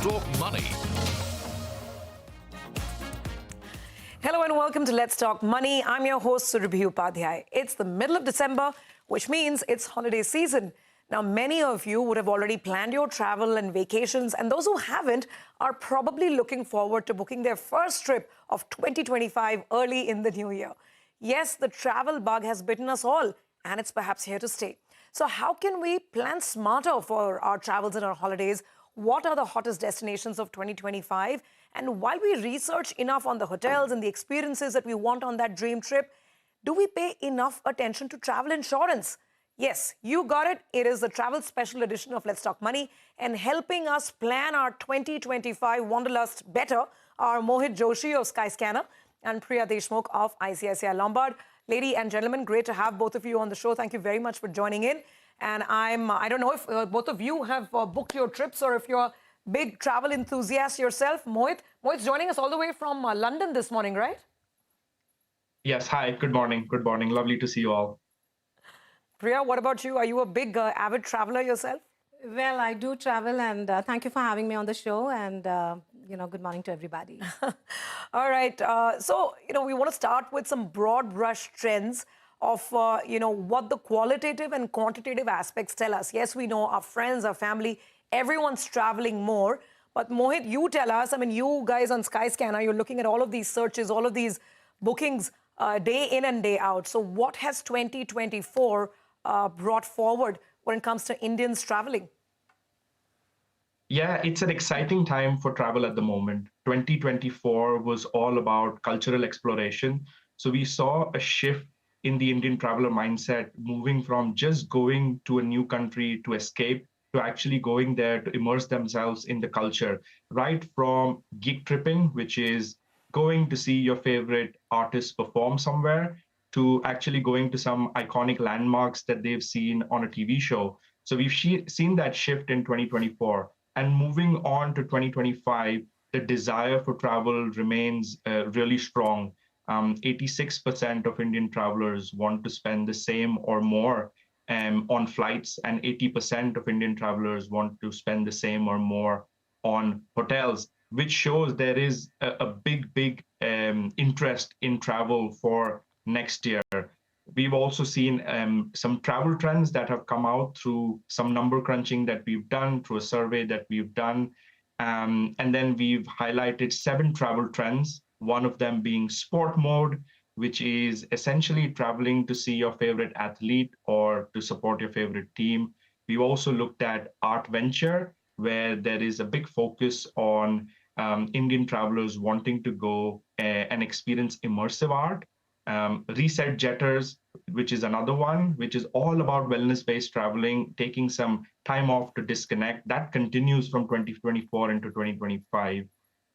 Talk Money. Hello and welcome to Let's Talk Money. I'm your host, Surabhi Upadhyay. It's the middle of December, which means it's holiday season. Now, many of you would have already planned your travel and vacations, and those who haven't are probably looking forward to booking their first trip of 2025 early in the new year. Yes, the travel bug has bitten us all, and it's perhaps here to stay. So how can we plan smarter for our travels and our holidays? What are the hottest destinations of 2025? And while we research enough on the hotels and the experiences that we want on that dream trip, do we pay enough attention to travel insurance? Yes, you got it. It is the travel special edition of Let's Talk Money. And helping us plan our 2025 Wanderlust better are Mohit Joshi of Skyscanner and Priya Deshmukh of ICICI Lombard. Lady and gentlemen, great to have both of you on the show. Thank you very much for joining in. And I don't know if both of you have booked your trips or if you're big travel enthusiast yourself. Mohit's joining us all the way from London this morning, right? Yes, hi, good morning. Good morning. Lovely to see you all. Priya, what about you? Are you a big avid traveler yourself? Well, I do travel, and thank you for having me on the show. And, good morning to everybody. All right. So, we want to start with some broad brush trends of, what the qualitative and quantitative aspects tell us. Yes, we know our friends, our family, everyone's traveling more. But Mohit, you tell us, you guys on Skyscanner, you're looking at all of these searches, all of these bookings day in and day out. So what has 2024 brought forward when it comes to Indians traveling? Yeah, it's an exciting time for travel at the moment. 2024 was all about cultural exploration. So we saw a shift in the Indian traveler mindset, moving from just going to a new country to escape to actually going there to immerse themselves in the culture, right from gig tripping, which is going to see your favorite artist perform somewhere, to actually going to some iconic landmarks that they've seen on a TV show. So we've seen that shift in 2024. And moving on to 2025, the desire for travel remains really strong. 86% of Indian travelers want to spend the same or more on flights, and 80% of Indian travelers want to spend the same or more on hotels, which shows there is a big interest in travel for next year. We've also seen some travel trends that have come out through some number crunching that we've done, through a survey that we've done. And then we've highlighted 7 travel trends, one of them being sport mode, which is essentially traveling to see your favorite athlete or to support your favorite team. We've also looked at art venture, where there is a big focus on Indian travelers wanting to go and experience immersive art. Reset jetters, which is another one, which is all about wellness-based traveling, taking some time off to disconnect. That continues from 2024 into 2025.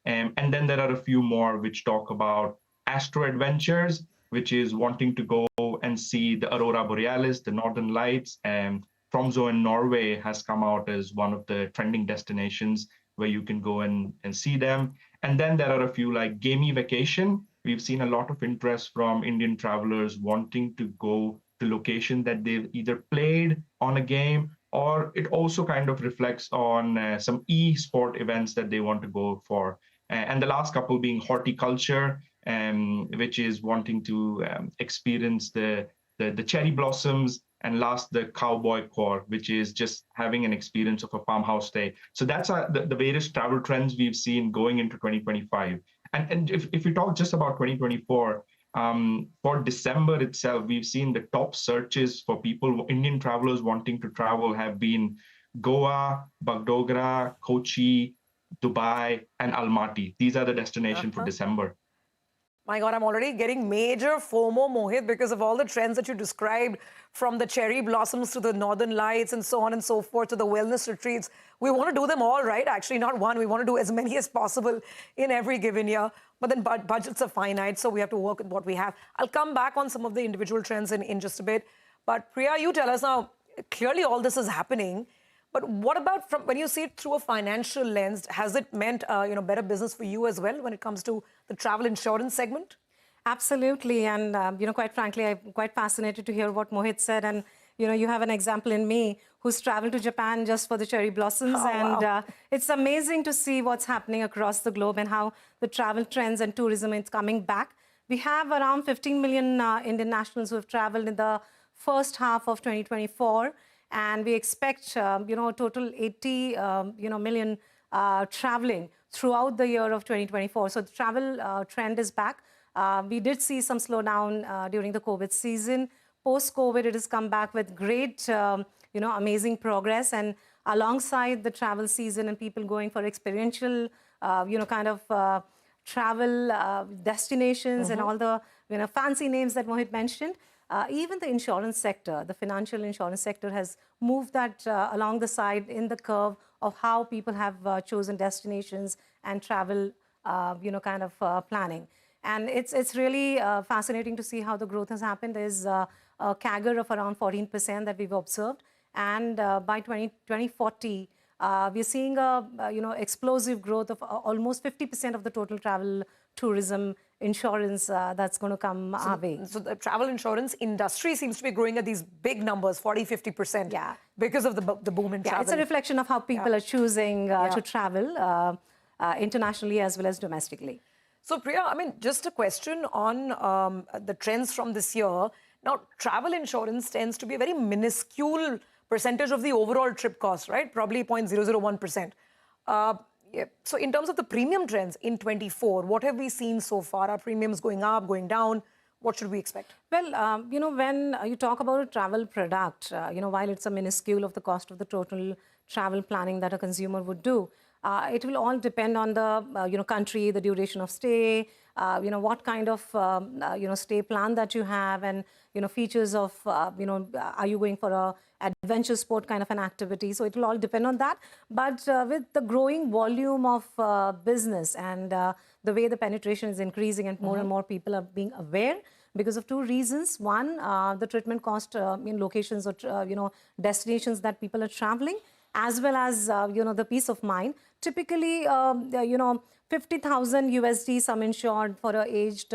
And then there are a few more which talk about astro adventures, which is wanting to go and see the aurora borealis, the northern lights. Tromsø in Norway has come out as one of the trending destinations where you can go and see them. And then there are a few like gamey vacation. We've seen a lot of interest from Indian travelers wanting to go to location that they've either played on a game, or it also kind of reflects on some e-sport events that they want to go for. And the last couple being horticulture, which is wanting to experience the cherry blossoms, and last the cowboy core, which is just having an experience of a farmhouse stay. So that's the various travel trends we've seen going into 2025. And if we talk just about 2024, for December itself, we've seen the top searches for people, Indian travelers wanting to travel, have been Goa, Bagdogra, Kochi, Dubai, and Almaty. These are the destinations for December. My God, I'm already getting major FOMO, Mohit, because of all the trends that you described, from the cherry blossoms to the northern lights and so on and so forth, to the wellness retreats. We want to do them all, right? Actually, not one. We want to do as many as possible in every given year. But then budgets are finite, so we have to work with what we have. I'll come back on some of the individual trends in just a bit. But Priya, you tell us now, clearly all this is happening. But what about when you see it through a financial lens? Has it meant better business for you as well when it comes to the travel insurance segment? Absolutely. And, quite frankly, I'm quite fascinated to hear what Mohit said. And you have an example in me who's traveled to Japan just for the cherry blossoms. Wow. It's amazing to see what's happening across the globe and how the travel trends and tourism is coming back. We have around 15 million Indian nationals who have traveled in the first half of 2024. And we expect, a total 80, million traveling throughout the year of 2024. So the travel trend is back. We did see some slowdown during the COVID season. Post-COVID, it has come back with great, amazing progress. And alongside the travel season and people going for experiential, travel destinations and all the, fancy names that Mohit mentioned, even the insurance sector, the financial insurance sector has moved that along the side in the curve of how people have chosen destinations and travel, planning. And it's really fascinating to see how the growth has happened. There's a CAGR of around 14% that we've observed. And by 2040, we're seeing explosive growth of almost 50% of the total travel tourism insurance that's going to come our way. So the travel insurance industry seems to be growing at these big numbers, 40, 50%. Yeah. Because of the boom in travel. It's a reflection of how people are choosing to travel internationally as well as domestically. So Priya, I mean, just a question on the trends from this year. Now, travel insurance tends to be a very minuscule percentage of the overall trip cost, right? Probably 0.001%. So in terms of the premium trends in 24, what have we seen so far? Are premiums going up, going down? What should we expect? Well, when you talk about a travel product, while it's a minuscule of the cost of the total travel planning that a consumer would do, it will all depend on the country, the duration of stay, what kind of stay plan that you have, and features of are you going for a adventure sport kind of an activity. So it will all depend on that. But with the growing volume of business and the way the penetration is increasing and more people are being aware because of two reasons. One, the treatment cost in locations or destinations that people are traveling, as well as the peace of mind. Typically, 50,000 USD sum insured for an aged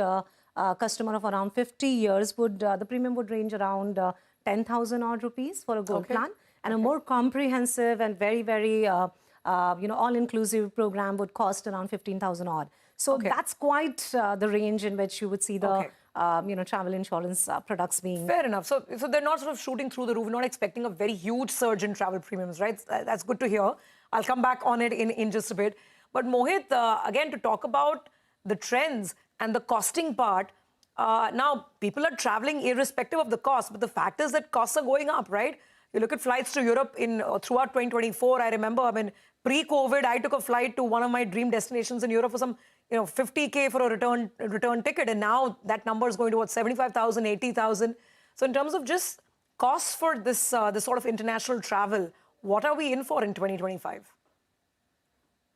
customer of around 50 years would the premium would range around 10,000 odd rupees for a gold plan, and a more comprehensive and very all-inclusive program would cost around 15,000 odd. So that's quite the range in which you would see the travel insurance products being. Fair enough. So they're not sort of shooting through the roof. We're not expecting a very huge surge in travel premiums, right? That's good to hear. I'll come back on it in just a bit. But Mohit, again, to talk about the trends and the costing part, now people are traveling irrespective of the cost, but the fact is that costs are going up, right? You look at flights to Europe throughout 2024. I remember, I mean, pre-COVID, I took a flight to one of my dream destinations in Europe for some, 50K for a return ticket, and now that number is going to what, 75,000, 80,000. So in terms of just costs for this sort of international travel, what are we in for in 2025?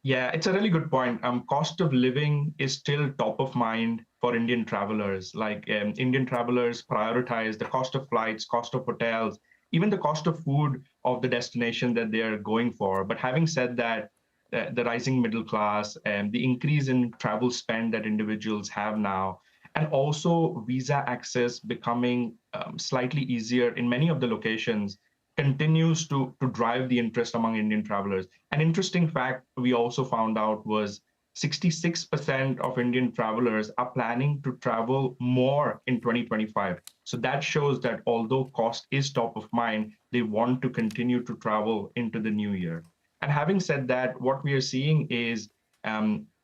Yeah, it's a really good point. Cost of living is still top of mind for Indian travelers. Like Indian travelers prioritize the cost of flights, cost of hotels, even the cost of food of the destination that they are going for. But having said that, the rising middle class and the increase in travel spend that individuals have now, and also visa access becoming slightly easier in many of the locations, continues to drive the interest among Indian travelers. An interesting fact we also found out was 66% of Indian travelers are planning to travel more in 2025. So that shows that although cost is top of mind, they want to continue to travel into the new year. And having said that, what we are seeing is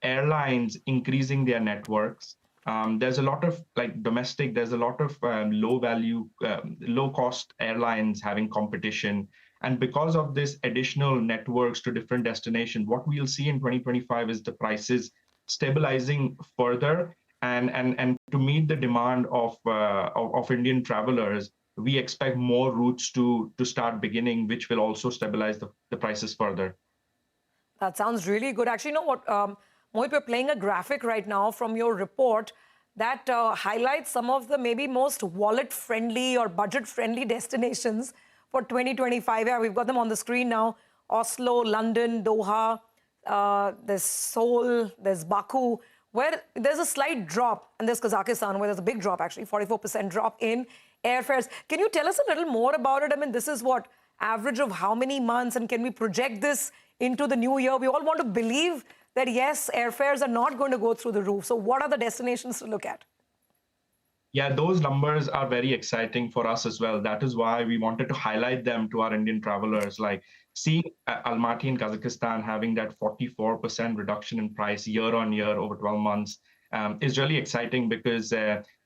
airlines increasing their networks. There's a lot of domestic, there's a lot of low cost airlines having competition. And because of this additional networks to different destinations, what we'll see in 2025 is the prices stabilizing further. And to meet the demand of Indian travelers, we expect more routes to start beginning, which will also stabilize the prices further. That sounds really good. Actually, you know what, Mohit, we're playing a graphic right now from your report that highlights some of the maybe most wallet-friendly or budget-friendly destinations for 2025. Yeah, we've got them on the screen now. Oslo, London, Doha, there's Seoul, there's Baku, where there's a slight drop, and there's Kazakhstan, where there's a big drop, actually, 44% drop in airfares. Can you tell us a little more about it? I mean, this is what, average of how many months, and can we project this into the new year? We all want to believe that, yes, airfares are not going to go through the roof. So what are the destinations to look at? Yeah, those numbers are very exciting for us as well. That is why we wanted to highlight them to our Indian travelers. Like seeing Almaty in Kazakhstan having that 44% reduction in price year on year over 12 months is really exciting, because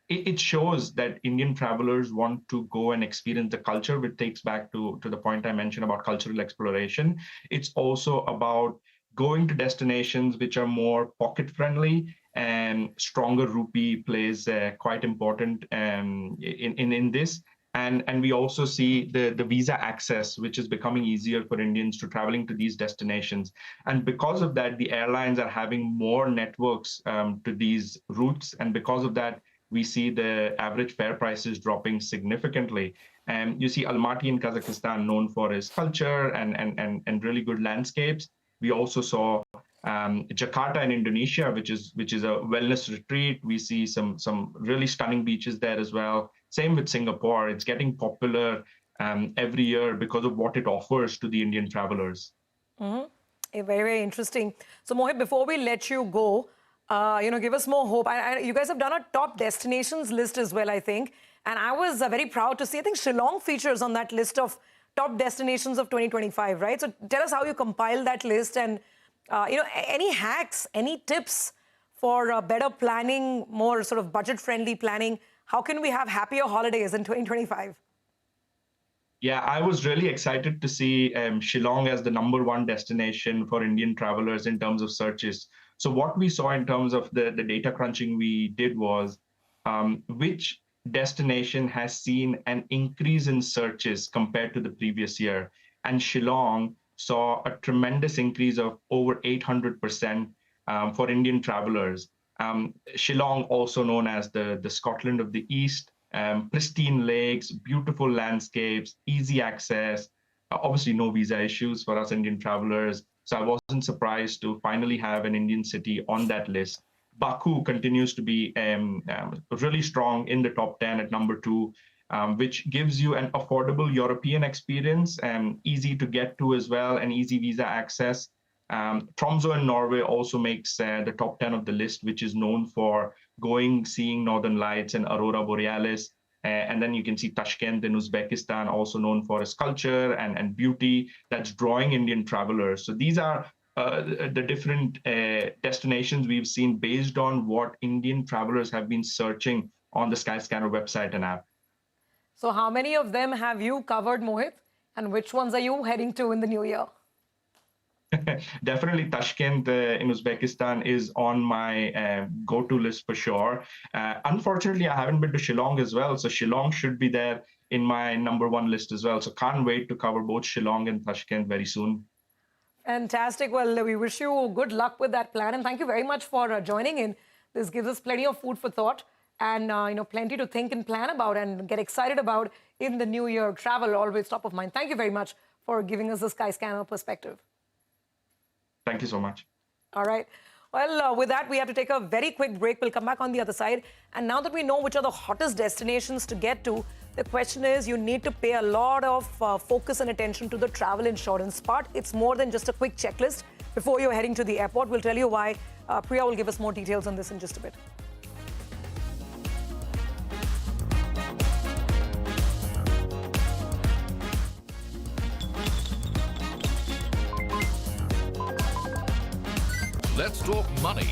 it shows that Indian travelers want to go and experience the culture, which takes back to the point I mentioned about cultural exploration. It's also about going to destinations which are more pocket friendly, and stronger rupee plays quite important in this. And we also see the visa access, which is becoming easier for Indians to traveling to these destinations. And because of that, the airlines are having more networks to these routes. And because of that, we see the average fare prices dropping significantly. And you see Almaty in Kazakhstan known for its culture and really good landscapes. We also saw Jakarta in Indonesia, which is a wellness retreat. We see some really stunning beaches there as well. Same with Singapore. It's getting popular every year because of what it offers to the Indian travelers. Very, very interesting. So Mohit, before we let you go, give us more hope. You guys have done a top destinations list as well, I think. And I was very proud to see, I think Shillong features on that list of top destinations of 2025, right? So tell us how you compiled that list, and any hacks, any tips for better planning, more sort of budget-friendly planning? How can we have happier holidays in 2025? Yeah, I was really excited to see Shillong as the #1 destination for Indian travelers in terms of searches. So what we saw in terms of the data crunching we did was which destination has seen an increase in searches compared to the previous year. And Shillong saw a tremendous increase of over 800% for Indian travelers. Shillong, also known as the Scotland of the East, pristine lakes, beautiful landscapes, easy access, obviously no visa issues for us Indian travelers. So I wasn't surprised to finally have an Indian city on that list. Baku continues to be really strong in the top 10 at #2, which gives you an affordable European experience, easy to get to as well, and easy visa access. Tromsø in Norway also makes the top 10 of the list, which is known for seeing Northern Lights and Aurora Borealis. And then you can see Tashkent in Uzbekistan, also known for its culture and beauty, that's drawing Indian travelers. So these are the different destinations we've seen based on what Indian travelers have been searching on the Skyscanner website and app. So how many of them have you covered, Mohit? And which ones are you heading to in the new year? Definitely Tashkent in Uzbekistan is on my go-to list for sure. Unfortunately, I haven't been to Shillong as well. So Shillong should be there in my #1 list as well. So can't wait to cover both Shillong and Tashkent very soon. Fantastic. Well, we wish you good luck with that plan. And thank you very much for joining in. This gives us plenty of food for thought and, plenty to think and plan about and get excited about in the new year. Travel, always top of mind. Thank you very much for giving us the Skyscanner perspective. Thank you so much. All right. Well, with that, we have to take a very quick break. We'll come back on the other side. And now that we know which are the hottest destinations to get to, the question is you need to pay a lot of focus and attention to the travel insurance part. It's more than just a quick checklist before you're heading to the airport. We'll tell you why. Priya will give us more details on this in just a bit. Let's talk money